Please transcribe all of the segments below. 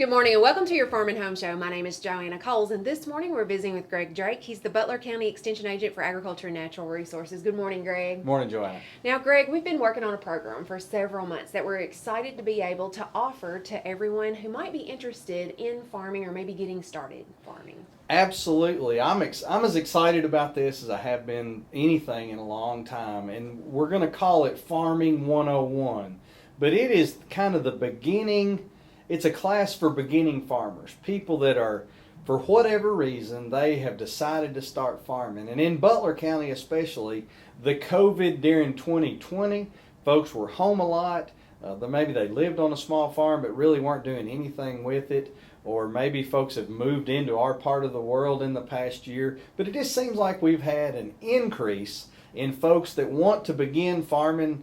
Good morning and welcome to your Farm and Home Show. My name is Joanna Coles, and this morning we're visiting with Greg Drake. He's the Butler County Extension Agent for Agriculture and Natural Resources. Good morning, Greg. Morning, Joanna. Now, Greg, we've been working on a program for several months that we're excited to be able to offer to everyone who might be interested in farming or maybe getting started farming. Absolutely. I'm as excited about this as I have been anything in a long time, and we're going to call it Farming 101. But it is kind of the beginning. It's a class for beginning farmers, people that are, for whatever reason, they have decided to start farming. And in Butler County especially, the COVID during 2020, folks were home a lot. Maybe they lived on a small farm but really weren't doing anything with it. Or maybe folks have moved into our part of the world in the past year. But it just seems like we've had an increase in folks that want to begin farming,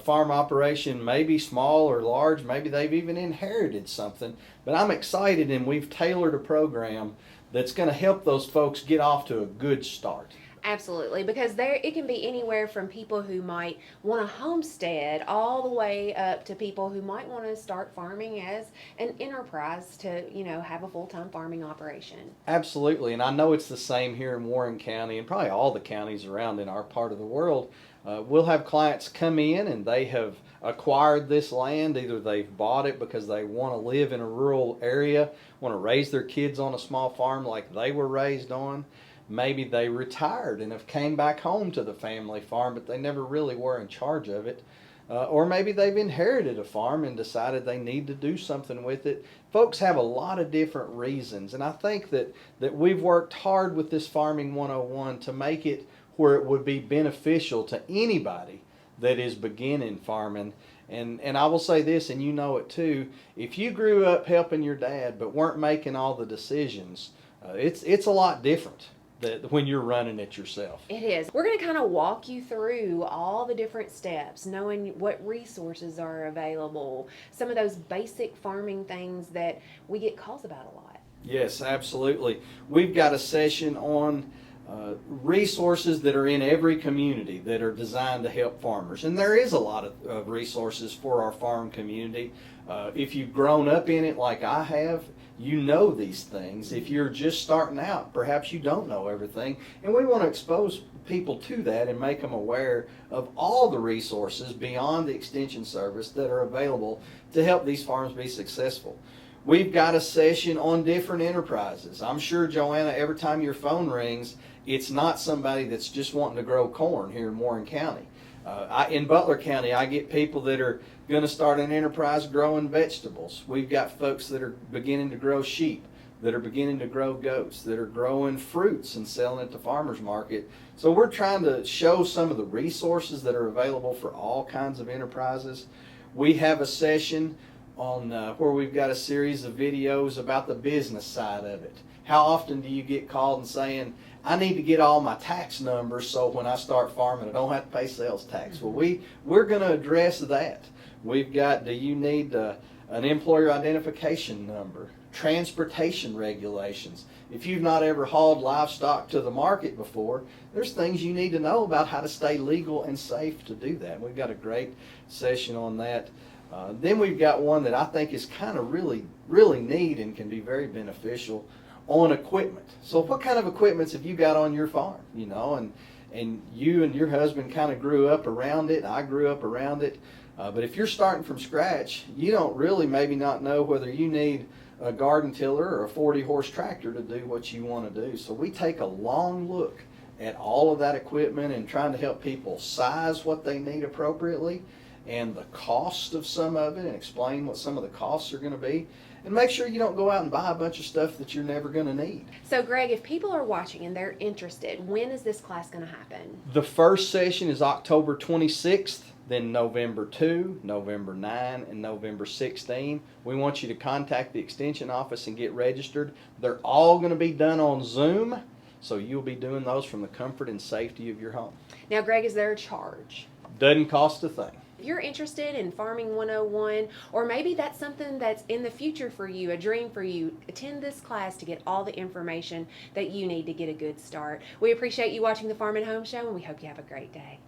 farm operation, maybe small or large, maybe they've even inherited something. But I'm excited, and we've tailored a program that's going to help those folks get off to a good start. Absolutely, because it can be anywhere from people who might want a homestead all the way up to people who might want to start farming as an enterprise to, have a full-time farming operation. Absolutely, and I know it's the same here in Warren County and probably all the counties around in our part of the world. We'll have clients come in and they have acquired this land. Either they've bought it because they want to live in a rural area, want to raise their kids on a small farm like they were raised on. Maybe they retired and have came back home to the family farm, but they never really were in charge of it. Or maybe they've inherited a farm and decided they need to do something with it. Folks have a lot of different reasons, and I think that we've worked hard with this Farming 101 to make it where it would be beneficial to anybody that is beginning farming. And I will say this, and you know it too, if you grew up helping your dad but weren't making all the decisions, it's a lot different when you're running it yourself. It is. We're going to kind of walk you through all the different steps, knowing what resources are available, some of those basic farming things that we get calls about a lot. Yes, absolutely. We've got a session on resources that are in every community that are designed to help farmers. And there is a lot of resources for our farm community. If you've grown up in it like I have, you know these things. If you're just starting out, perhaps you don't know everything. And we want to expose people to that and make them aware of all the resources beyond the Extension Service that are available to help these farms be successful. We've got a session on different enterprises. I'm sure, Joanna, every time your phone rings, it's not somebody that's just wanting to grow corn here in Warren County. In Butler County, I get people that are going to start an enterprise growing vegetables. We've got folks that are beginning to grow sheep, that are beginning to grow goats, that are growing fruits and selling at the farmer's market. So we're trying to show some of the resources that are available for all kinds of enterprises. We have a session on where we've got a series of videos about the business side of it. How often do you get called and saying, I need to get all my tax numbers so when I start farming I don't have to pay sales tax? Well, we're going to address that. We've got, do you need an employer identification number, transportation regulations. If you've not ever hauled livestock to the market before, there's things you need to know about how to stay legal and safe to do that. We've got a great session on that. Then we've got one that I think is kind of really neat and can be very beneficial on equipment. So what kind of equipments have you got on your farm? And you and your husband kind of grew up around it. I grew up around it. But if you're starting from scratch, you don't really maybe not know whether you need a garden tiller or a 40-horse tractor to do what you want to do. So we take a long look at all of that equipment and trying to help people size what they need appropriately and the cost of some of it and explain what some of the costs are going to be. And make sure you don't go out and buy a bunch of stuff that you're never going to need. So, Greg, if people are watching and they're interested, when is this class going to happen? The first session is October 26th, then November 2, November 9, and November 16. We want you to contact the Extension office and get registered. They're all going to be done on Zoom, so you'll be doing those from the comfort and safety of your home. Now, Greg, is there a charge? Doesn't cost a thing. If you're interested in Farming 101, or maybe that's something that's in the future for you, a dream for you, attend this class to get all the information that you need to get a good start. We appreciate you watching the Farm and Home Show, and we hope you have a great day.